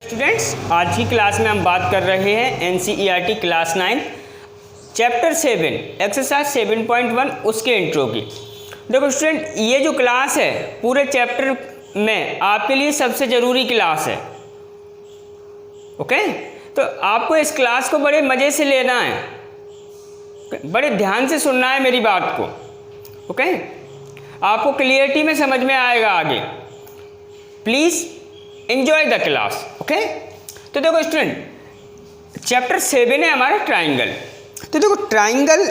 Students, आज की class में हम बात कर रहे हैं एनसीईआरटी क्लास 9 चैप्टर 7 एक्सरसाइज 7.1 उसके इंट्रो की। देखो स्टूडेंट, ये जो क्लास है पूरे चैप्टर में आपके लिए सबसे ज़रूरी क्लास है। ओके, तो आपको इस क्लास को बड़े मज़े से लेना है, बड़े ध्यान से सुनना है मेरी बात को। ओके, आपको क्लियरिटी में समझ में आएगा आगे। Please enjoy the class. Okay, तो देखो स्टूडेंट, चैप्टर 7 है हमारा ट्राइंगल। तो देखो ट्राइंगल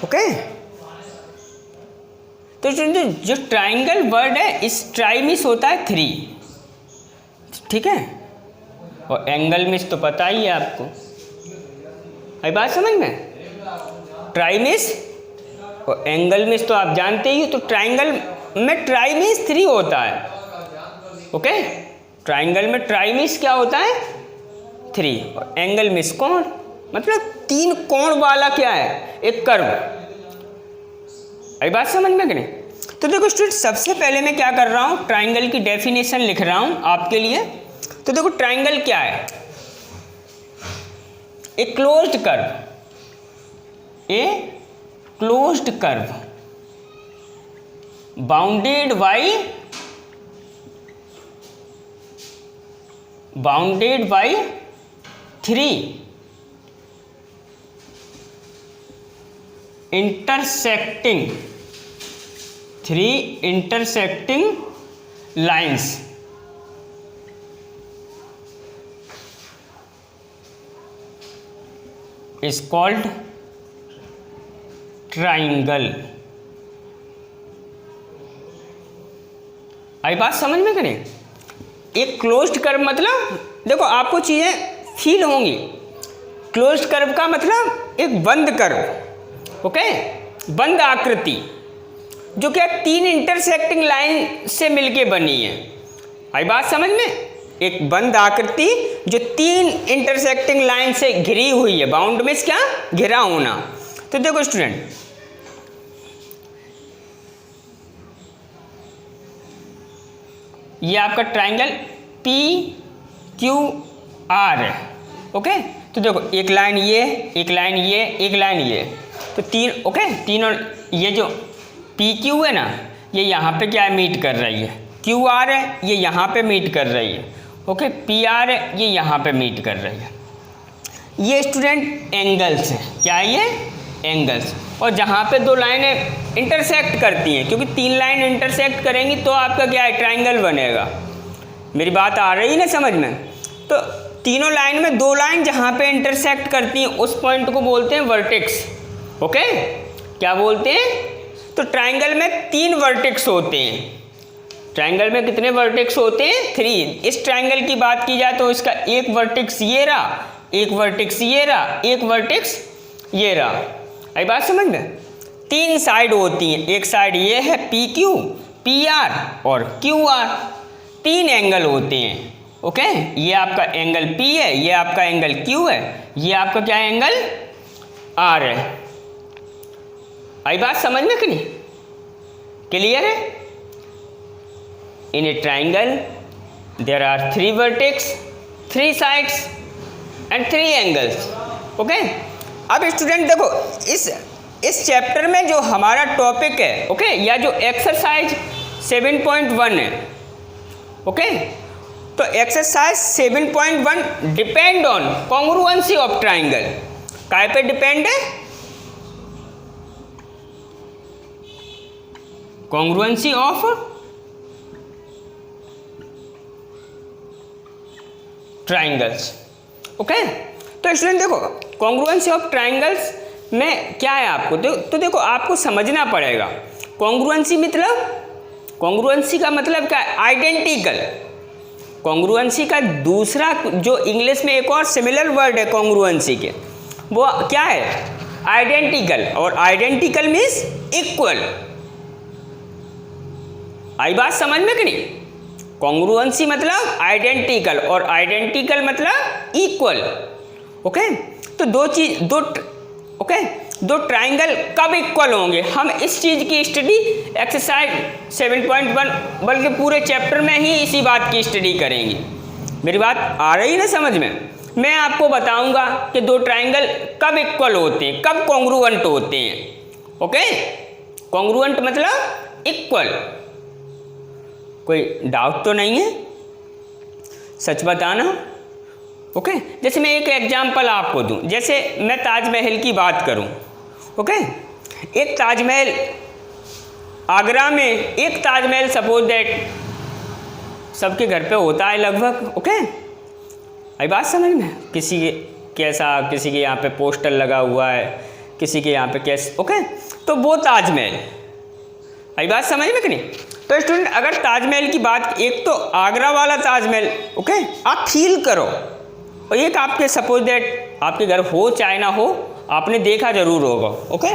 ओके, तो स्टूडेंट जो ट्राइंगल वर्ड है इस ट्राई मिस होता है 3, ठीक है, और एंगल मिस तो पता ही है आपको। आई बात समझ में? ट्राई मिस और एंगल मिस तो आप जानते ही हो। तो ट्राइंगल में ट्राई मिस 3 होता है। ओके, ट्राइंगल में ट्राई मिस क्या होता है 3, और एंगल मिस कोण, मतलब 3 कोण वाला क्या है, एक कर्व। आई बात समझ में कि नहीं? तो देखो स्टूडेंट, सबसे पहले मैं क्या कर रहा हूँ, ट्राइंगल की डेफिनेशन लिख रहा हूँ आपके लिए। तो देखो ट्राइंगल क्या है, a closed curve, a closed curve bounded by 3 intersecting lines is called triangle। आई बात समझ में करें? एक क्लोज्ड कर्व मतलब देखो आपको चीज़ें फील होंगी। क्लोज्ड कर्व का मतलब एक बंद कर्व, ओके, बंद आकृति जो क्या 3 इंटरसेक्टिंग लाइन से मिलके बनी है। आई बात समझ में? एक बंद आकृति जो 3 इंटरसेक्टिंग लाइन से घिरी हुई है। बाउंड में क्या, घिरा होना। तो देखो स्टूडेंट, ये आपका ट्राइंगल PQR है। ओके, तो देखो एक लाइन ये, एक लाइन ये, एक लाइन ये, तो 3, ओके, तीनों, ये जो PQ है ना, ये यहाँ पे क्या है, मीट कर रही है। QR है, ये यहाँ पे मीट कर रही है। ओके, PR है, ये यहाँ पे मीट कर रही है। ये स्टूडेंट एंगल्स हैं। क्या है ये? एंगल्स। और जहाँ पे 2 लाइनें इंटरसेक्ट करती हैं, क्योंकि 3 लाइन इंटरसेक्ट करेंगी तो आपका क्या है, ट्राइंगल बनेगा। मेरी बात आ रही है ना समझ में? तो तीनों लाइन में 2 लाइन जहाँ पे इंटरसेक्ट करती हैं उस पॉइंट को बोलते हैं वर्टेक्स। ओके, क्या बोलते हैं? तो ट्राइंगल में 3 वर्टेक्स होते हैं। ट्राइंगल में कितने वर्टेक्स होते हैं? 3। इस ट्राइंगल की बात की जाए तो इसका एक वर्टेक्स ये रहा, एक वर्टेक्स ये रहा, एक वर्टेक्स ये रहा। आई बात समझ में? 3 साइड होती हैं। एक साइड ये है PQ, PR और QR। 3 एंगल होते हैं। ओके, ये आपका एंगल P है, ये आपका एंगल Q है, ये आपका क्या एंगल R है। आई बात समझ में कि नहीं? क्लियर है? In a triangle there are 3 vertex, 3 sides and 3 angles। Okay, अब स्टूडेंट देखो इस चैप्टर में जो हमारा टॉपिक है, ओके, या जो एक्सरसाइज 7.1 है, ओके, तो exercise 7.1 depend on congruency of triangle. काय पे डिपेंड है? Congruency of triangles. ओके, तो स्टूडेंट देखो कॉन्ग्रुएंसी ऑफ ट्राइंगल्स में क्या है आपको, तो देखो आपको समझना पड़ेगा। कॉन्ग्रुएंसी का मतलब क्या है? आइडेंटिकल। कॉन्ग्रुएंसी का दूसरा जो इंग्लिश में एक और सिमिलर वर्ड है कॉन्ग्रुएंसी के, वो क्या है? आइडेंटिकल। और आइडेंटिकल मीन्स इक्वल। आई बात समझ में कि नहीं? कॉन्ग्रुएंसी मतलब आइडेंटिकल और आइडेंटिकल मतलब इक्वल। ओके। तो दो ट्राइंगल कब इक्वल होंगे, हम इस चीज़ की स्टडी एक्सरसाइज 7.1 बल्कि पूरे चैप्टर में ही इसी बात की स्टडी करेंगे। मेरी बात आ रही है ना समझ में? मैं आपको बताऊंगा कि दो ट्राइंगल कब इक्वल होते हैं, कब कॉन्ग्रुएंट होते हैं। ओके, कॉन्ग्रुएंट मतलब इक्वल। कोई डाउट तो नहीं है? सच बताना। ओके, जैसे मैं एक एग्जांपल आपको दूं, जैसे मैं ताजमहल की बात करूं। ओके, एक ताजमहल आगरा में, एक ताजमहल सपोज दैट सबके घर पे होता है लगभग। ओके, आई बात समझ में? किसी के कैसा, किसी के यहाँ पे पोस्टर लगा हुआ है, किसी के यहाँ पे कैसे। ओके, तो वो ताजमहल, आई बात समझ में कि नहीं? तो स्टूडेंट अगर ताजमहल की बात, एक तो आगरा वाला ताजमहल, ओके, आप फील करो, और एक आपके सपोज दैट आपके घर हो चाहे ना हो, आपने देखा जरूर होगा। ओके,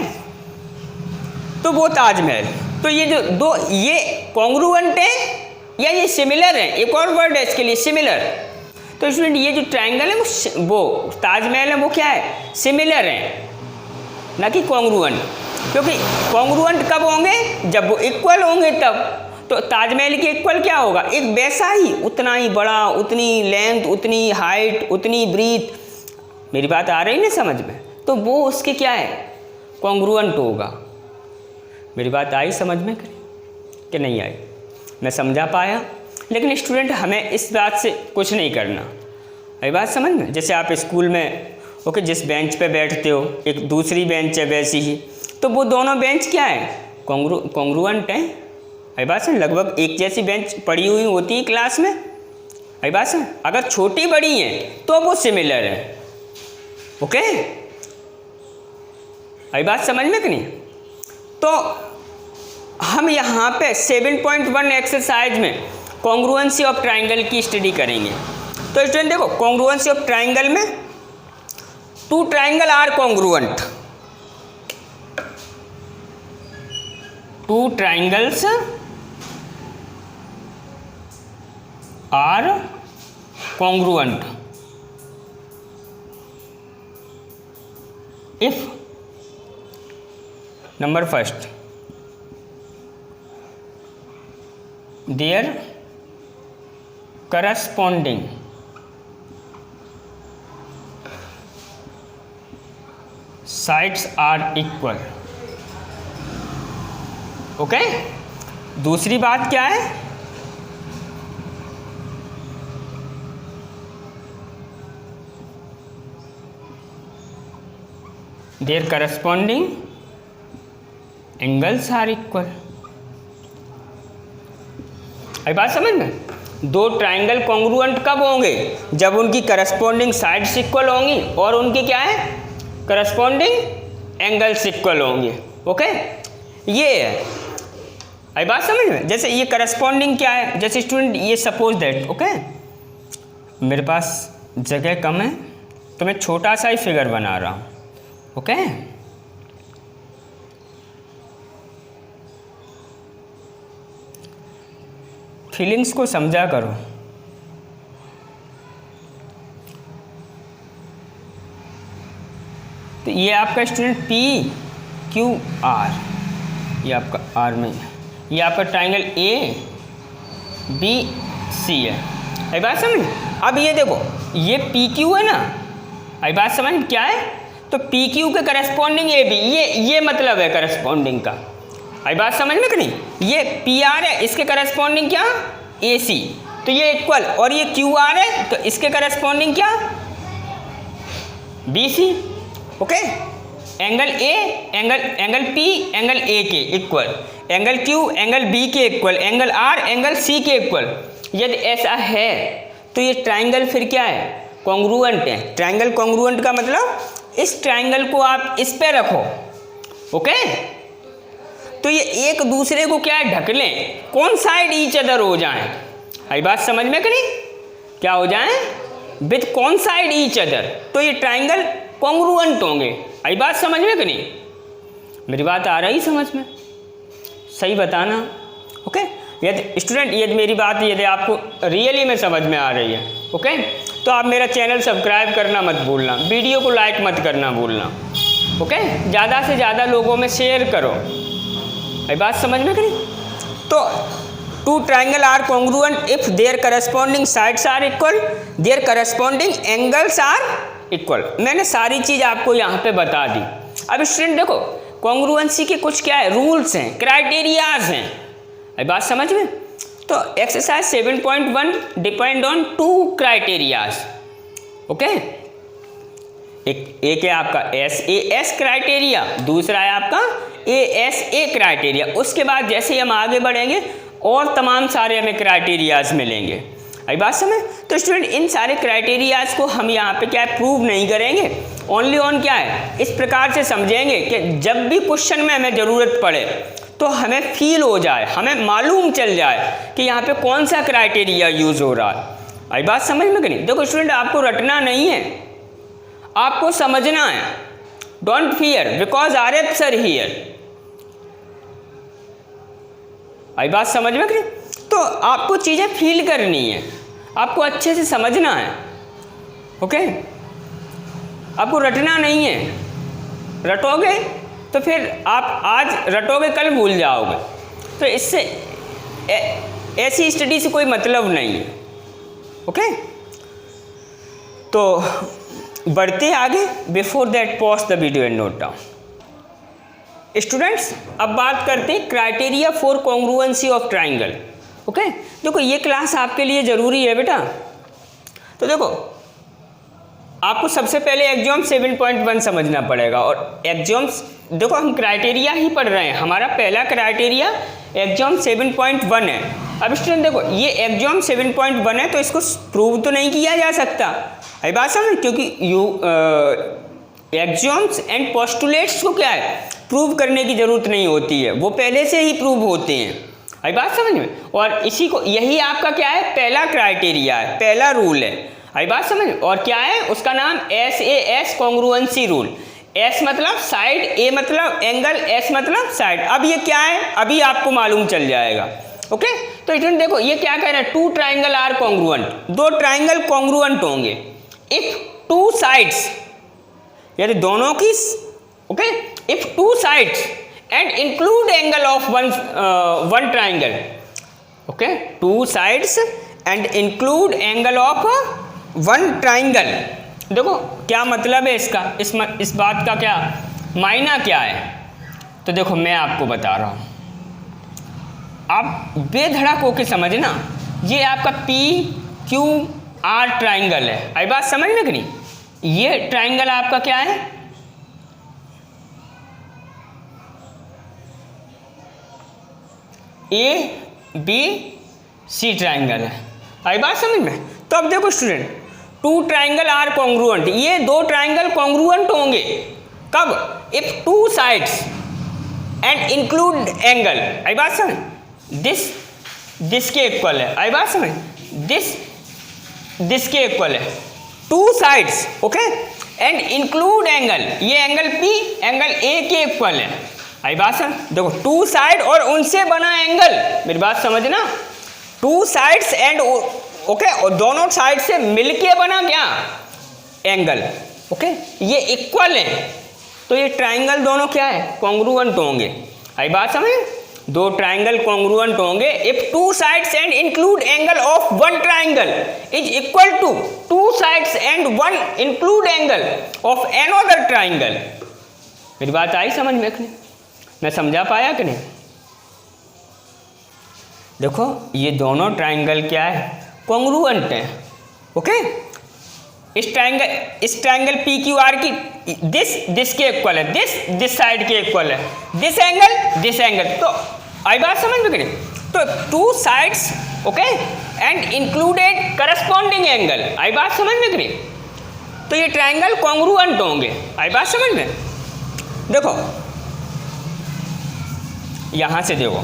तो वो ताजमहल, तो ये जो दो, ये कॉन्ग्रुएंट है या ये सिमिलर है? एक और वर्ड है इसके लिए, सिमिलर। तो स्टूडेंट ये जो ट्राइंगल है वो ताजमहल है, वो क्या है? सिमिलर है, ना कि कॉन्ग्रुएंट। क्योंकि कॉन्ग्रुएंट कब होंगे? जब वो इक्वल होंगे तब। तो ताजमहल के इक्वल क्या होगा? एक वैसा ही, उतना ही बड़ा, उतनी लेंथ, उतनी हाइट, उतनी ब्रीथ। मेरी बात आ रही है ना समझ में? तो वो उसके क्या है? कॉन्ग्रुएंट होगा। मेरी बात आई समझ में कि नहीं आई? मैं समझा पाया? लेकिन स्टूडेंट हमें इस बात से कुछ नहीं करना। आई बात समझ में? जैसे आप स्कूल में ओके जिस बेंच पे बैठते हो, एक दूसरी बेंच है वैसी ही, तो वो दोनों बेंच क्या है? कॉन्ग्रुएंट हैं। आई बात समझ? लगभग एक जैसी बेंच पड़ी हुई होती है क्लास में। आई बात समझ? अगर छोटी बड़ी हैं तो वो सिमिलर है। ओके, आई बात समझ में कि नहीं? तो हम यहाँ पे 7.1 एक्सरसाइज में कॉन्ग्रुएंसी ऑफ ट्राइंगल की स्टडी करेंगे। तो स्टूडेंट देखो, कॉन्ग्रुएंसी ऑफ ट्राइंगल में two triangle are congruent, two triangles are congruent if number first their corresponding sides are equal। Okay, दूसरी बात क्या है? their corresponding angles are equal। आई बात समझ में? दो ट्राइंगल कॉन्ग्रुएंट कब होंगे? जब उनकी करस्पॉन्डिंग साइड्स इक्वल होंगी और उनके क्या है? करस्पॉन्डिंग एंगल्स इक्वल होंगे। ओके, ये है। आई बात समझ में? जैसे ये करस्पॉन्डिंग क्या है? जैसे स्टूडेंट ये सपोज दैट, ओके, मेरे पास जगह कम है तो मैं छोटा सा ही फिगर बना रहा हूँ। ओके, फीलिंग्स को समझा करो। तो ये आपका स्टूडेंट पी क्यू आर, ये आपका आर में, ये आपका ट्राइंगल ए बी सी है। आई बात समझ? अब ये देखो, ये पी क्यू है ना, आई बात समझ क्या है? तो पी क्यू के करस्पॉन्डिंग ए बी, ये मतलब है करस्पॉन्डिंग का। आई बात समझ में कि नहीं? ये पी आर है, इसके करस्पॉन्डिंग क्या? ए सी, तो ये इक्वल। और ये क्यू आर है तो इसके करस्पॉन्डिंग क्या? B C. Okay, angle A angle P angle A के equal, angle Q angle B के equal, angle R angle C के इक्वल। यदि ऐसा है तो ये ट्राइंगल फिर क्या है? कॉन्ग्रुएंट है। ट्राइंगल कॉन्ग्रुएंट का मतलब इस ट्राइंगल को आप इस पे रखो। ओके, तो ये एक दूसरे को क्या है? ढक लें, कौन साइड ईच अदर हो जाएं। आई बात समझ में करी? क्या हो जाएं? विथ कौन साइड ईच अदर, तो ये ट्राइंगल कॉन्ग्रुएंट होंगे। आई बात समझ में कि नहीं? मेरी बात आ रही समझ में? सही बताना। ओके, यदि स्टूडेंट, यदि मेरी बात यदि आपको रियली में समझ में आ रही है, ओके, तो आप मेरा चैनल सब्सक्राइब करना मत भूलना, वीडियो को लाइक मत करना भूलना, ओके। ज़्यादा से ज़्यादा लोगों में शेयर करो। ये बात समझ में करी? तो two triangle are congruent if their corresponding sides are equal, their corresponding angles are equal. मैंने सारी चीज़ आपको यहाँ पे बता दी। अब स्टूडेंट देखो, कॉन्ग्रुएंसी के कुछ क्या है, रूल्स हैं, क्राइटेरियाज हैं। ये बात समझ में? तो exercise 7.1 depend on 2 criterias, okay. एक है आपका SAS क्राइटेरिया, दूसरा है आपका ASA क्राइटेरिया। उसके बाद जैसे ही हम आगे बढ़ेंगे और तमाम सारे हमें क्राइटेरियाज मिलेंगे। आई बात समझ? तो स्टूडेंट इन सारे क्राइटेरियाज को हम यहाँ पे क्या है, प्रूव नहीं करेंगे, ओनली ऑन क्या है, इस प्रकार से समझेंगे कि जब भी क्वेश्चन में हमें ज़रूरत पड़े तो हमें फील हो जाए, हमें मालूम चल जाए कि यहाँ पे कौन सा क्राइटेरिया यूज़ हो रहा है। आई बात समझ में कि नहीं? देखो स्टूडेंट, आपको रटना नहीं है, आपको समझना है। Don't fear because RF sir here. आई बात समझ में कि नहीं? तो आपको चीज़ें फील करनी है, आपको अच्छे से समझना है, ओके। आपको रटना नहीं है, रटोगे तो फिर आप आज रटोगे, कल भूल जाओगे। तो इससे ऐसी स्टडी से कोई मतलब नहीं है, ओके। तो बढ़ते आगे, before that pause the video and note down. Students, अब बात करते हैं criteria for congruency of triangle, okay. देखो ये क्लास आपके लिए ज़रूरी है बेटा। तो देखो, आपको सबसे पहले एग्जाम 7.1 समझना पड़ेगा। और एग्जाम्स देखो, हम क्राइटेरिया ही पढ़ रहे हैं, हमारा पहला क्राइटेरिया एग्जाम 7.1 है। अब स्टूडेंट देखो, ये एग्जाम 7.1 है तो इसको प्रूव तो नहीं किया जा सकता, है बात समझ, क्योंकि एग्जाम्स एंड पोस्टुलेट्स को क्या है, प्रूव करने की ज़रूरत नहीं होती है, वो पहले से ही प्रूव होते हैं। है बात समझ में? और इसी को, यही आपका क्या है, पहला क्राइटेरिया है, पहला रूल है। है बात समझ में? और क्या है उसका नाम, SAS कॉन्ग्रुएंसी रूल। S मतलब साइड, A मतलब एंगल, S मतलब साइड। अब ये क्या है, अभी आपको मालूम चल जाएगा, ओके। तो स्टूडेंट देखो, ये क्या कह रहा है, 2 triangle are congruent, 2 triangle congruent होंगे इफ 2 साइड्स, यानी दोनों की, okay, if 2 sides and include angle of one triangle, okay, 2 sides and include angle of 1 triangle. देखो क्या मतलब है इसका, इस बात का क्या मायना क्या है, तो देखो मैं आपको बता रहा हूँ, आप बेधड़क होके समझना। ये आपका PQR ट्राइंगल है, आई बात समझ में कि नहीं? ये ट्राइंगल आपका क्या है, ABC ट्राइंगल है, आई बात समझ में? तो अब देखो स्टूडेंट, 2 ट्राइंगल आर कॉन्ग्रुएंट, ये 2 ट्राइंगल कॉन्ग्रुएंट होंगे कब, if 2 sides and include angle, आई बात समझ, दिस के इक्वल है, आई बात समझ, दिस के इक्वल है, 2 sides, okay, and include angle, ये एंगल P एंगल A के इक्वल है, आई बात समझ। देखो 2 साइड और उनसे बना एंगल, मेरी बात समझना, 2 साइड्स एंड, ओके, और दोनों साइड से मिलके बना क्या, एंगल, ओके, ये इक्वल है। तो ये ट्राइंगल दोनों क्या है, कॉन्ग्रुएंट होंगे, आई बात समझ। 2 ट्राइंगल कॉन्ग्रुएंट होंगे if 2 sides and include angle of 1 triangle is equal to 2 sides and 1 include angle of another triangle. मेरी बात आई समझ में? मैं समझा पाया कि नहीं? देखो ये दोनों ट्राइंगल क्या है, कॉन्ग्रुएंट है, ओके। इस ट्राइंगल PQR की दिस के इक्वल है, दिस साइड के इक्वल है, दिस एंगल। तो आई बात समझ में कि नहीं? तो 2 sides, okay, and included corresponding angle, आई बात समझ में कि नहीं? तो ये ट्राइंगल कॉन्ग्रुएंट होंगे, आई बात समझ में? देखो यहां से देखो,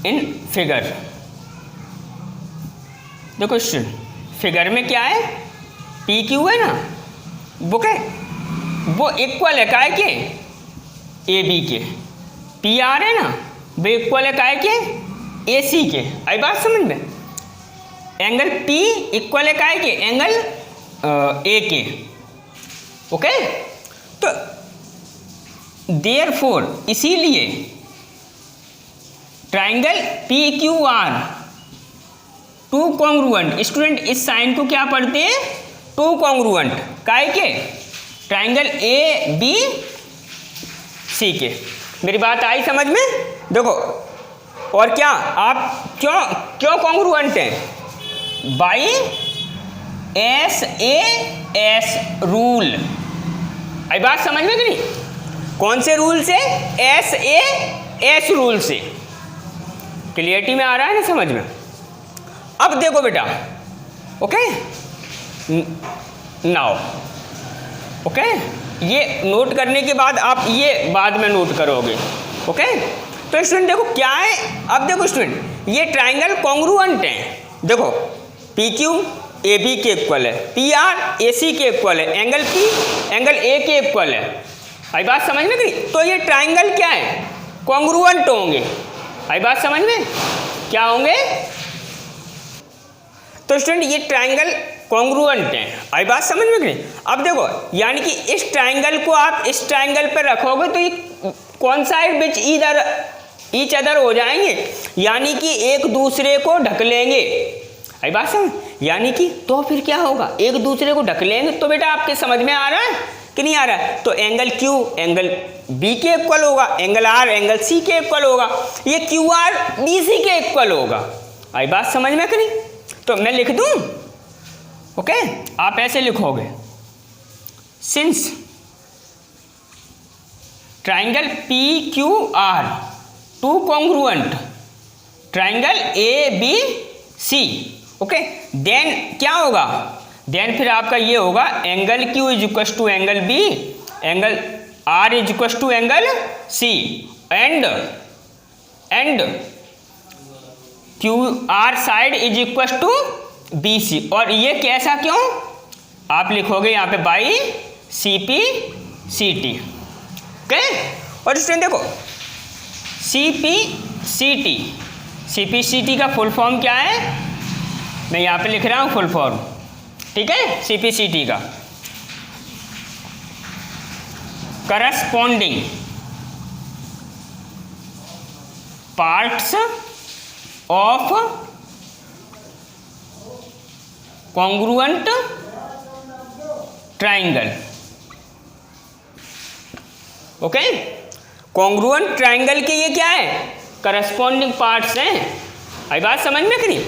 इन फिगर, देखो फिगर में क्या है, PQ है ना, वो इक्वल है काय के, AB के। PR है ना, वो इक्वल है काय के, AC के। आई बात समझ में? एंगल P इक्वल है काय के? एंगल A के। ओके, तो देयरफॉर इसीलिए triangle PQR to congruent, student इस साइन को क्या पढ़ते हैं? टू कॉन्ग्रुएंट काय के? ट्राइंगल ABC के। मेरी बात आई समझ में? देखो, और क्या आप क्यों कॉन्ग्रुएंट हैं? By SAS rule. आई बात समझ में कि नहीं? कौन से रूल से? SAS रूल से। क्लियरिटी में आ रहा है ना समझ में? अब देखो बेटा, ओके नाउ, ओके ये नोट करने के बाद आप ये बाद में नोट करोगे। ओके, तो स्टूडेंट देखो क्या है, अब देखो स्टूडेंट ये ट्राइंगल कॉन्ग्रुएंट है। देखो PQ AB के इक्वल है, PR AC के इक्वल है, एंगल P एंगल A के इक्वल है। आई बात समझ में? तो ये ट्राइंगल क्या है? कॉन्ग्रुएंट होंगे। आई बात समझ में? क्या होंगे? तो स्टूडेंट ये ट्राइंगल कॉन्ग्रुएंट है। आई बात समझ में? अब देखो, यानी कि इस ट्राइंगल को आप इस ट्राइंगल पर रखोगे तो ये कौन साइड विच ईच अदर हो जाएंगे, यानी कि एक दूसरे को ढक लेंगे। आई बात समझ? यानी कि तो फिर क्या होगा? एक दूसरे को ढक लेंगे। तो बेटा आपके समझ में आ रहा है कि नहीं आ रहा है? तो एंगल Q एंगल B के इक्वल होगा, एंगल R एंगल C के इक्वल होगा, ये QR BC के इक्वल होगा। आई बात समझ में कि नहीं? तो मैं लिख दूं, ओके आप ऐसे लिखोगे, since triangle PQR to congruent triangle ABC, okay then क्या होगा? देन फिर आपका ये होगा angle Q is equal to angle B, angle R is equal to angle C, and QR side is equal to BC। और ये कैसा क्यों? आप लिखोगे यहाँ पे बाई CPCT। ओके, और स्टूडेंट देखो CPCT का फुल फॉर्म क्या है? मैं यहाँ पे लिख रहा हूँ फुल फॉर्म, ठीक है? CPCT का corresponding parts of congruent triangle. Okay, congruent triangle के ये क्या है? करस्पॉन्डिंग पार्ट्स हैं। आई बात समझ में कि नहीं?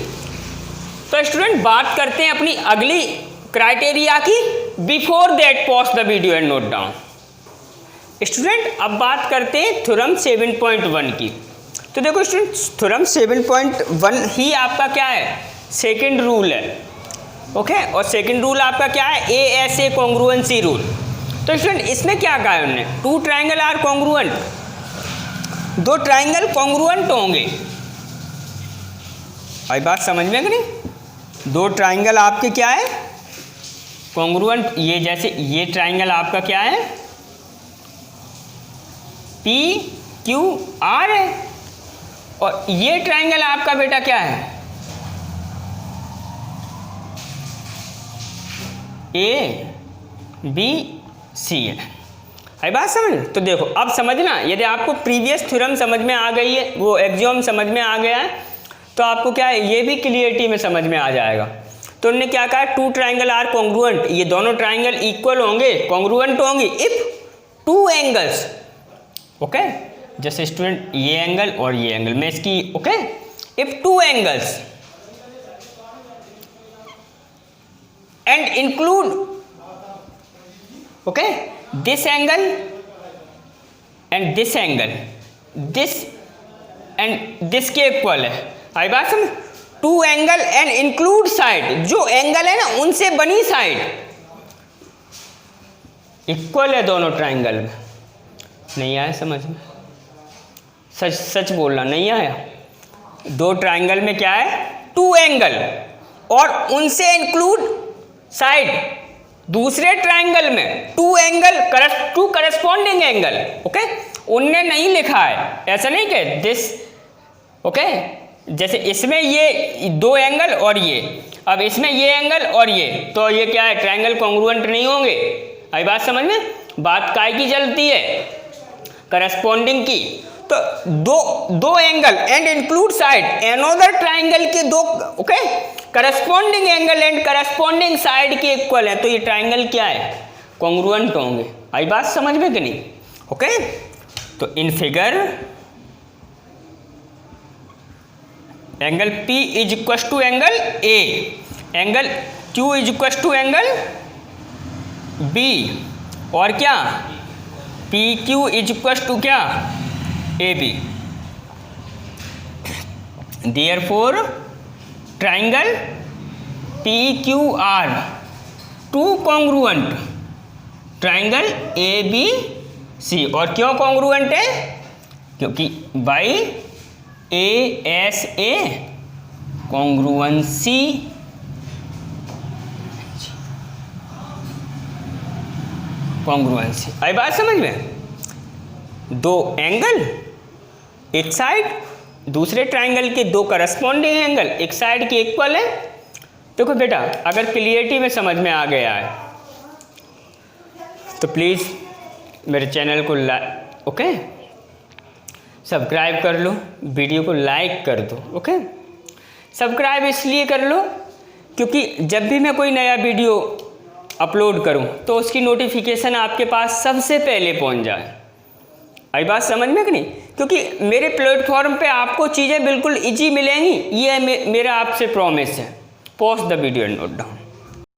तो स्टूडेंट बात करते हैं अपनी अगली क्राइटेरिया की। Before that pause the video and note down. Student अब बात करते हैं थ्योरम 7.1 की। तो देखो स्टूडेंट थ्योरम 7.1 ही आपका क्या है? सेकंड रूल है। ओके, और सेकंड रूल आपका क्या है? ASA congruency rule. तो स्टूडेंट इसमें क्या कहा है उन्होंने? टू ट्राइंगल आर कॉन्ग्रुएंट, दो ट्राइंगल कॉन्ग्रुएंट होंगे। आई बात समझ में कि नहीं? दो ट्राइंगल आपके क्या है? कॉन्ग्रुएंट। ये जैसे ये ट्राइंगल आपका क्या है? PQR है, और ये ट्राइंगल आपका बेटा क्या है? ABC है। है बात समझ? तो देखो अब समझना, यदि आपको प्रीवियस थ्योरम समझ में आ गई है, वो एक्सियोम समझ में आ गया है, तो आपको क्या है ये भी क्लियरिटी में समझ में आ जाएगा। तो उन्होंने क्या कहा? टू ट्राइंगल आर कॉन्ग्रुएंट, ये दोनों ट्राइंगल इक्वल होंगे, कॉन्ग्रुएंट होंगे इफ टू एंगल्स। ओके, जैसे स्टूडेंट ये एंगल और ये एंगल, मैं इसकी okay, if two angles and include okay this angle and this angle, this and this के इक्वल है। आई बात समझ? Two angle and include side, जो एंगल है ना उनसे बनी साइड इक्वल है दोनों ट्राइंगल में। नहीं आया समझ में? सच सच बोलना, नहीं आया? दो ट्राइंगल में क्या है? टू एंगल और उनसे इंक्लूड साइड, दूसरे ट्राइंगल में two angle, two corresponding angle. Okay, उनने नहीं लिखा है, ऐसा नहीं कि दिस ओके जैसे इसमें ये 2 एंगल और ये, अब इसमें ये एंगल और ये, तो ये क्या है, ट्रायंगल कॉन्ग्रुएंट नहीं होंगे। आई बात समझ में? बात काय की चलती है, करस्पॉन्डिंग की। तो दो angle and include side another triangle के दो, okay, corresponding angle and corresponding side के इक्वल है, तो ये ट्रायंगल क्या है, कॉन्ग्रुएंट होंगे। आई बात समझ में कि नहीं? ओके, तो in figure angle P is equal to angle A, angle Q is equal to angle B, और क्या PQ इज इक्व टू क्या, AB। Therefore triangle PQR to congruent triangle ABC। और क्यों कॉन्ग्रुएंट है? क्योंकि बाई ASA कॉन्ग्रुएंसी, कॉन्ग्रुएंसी। आई बात समझ में? 2 एंगल एक साइड, दूसरे ट्राइंगल के 2 करस्पॉन्डिंग एंगल एक साइड के इक्वल है। देखो बेटा, अगर क्लियरिटी में समझ में आ गया है तो प्लीज़ मेरे चैनल को ओके सब्सक्राइब कर लो, वीडियो को लाइक कर दो। ओके, सब्सक्राइब इसलिए कर लो क्योंकि जब भी मैं कोई नया वीडियो अपलोड करूं तो उसकी नोटिफिकेशन आपके पास सबसे पहले पहुंच जाए। आई बात समझ में कि नहीं? क्योंकि मेरे प्लेटफॉर्म पे आपको चीज़ें बिल्कुल इजी मिलेंगी, ये मेरा आपसे प्रॉमिस है। Pause the video and note down.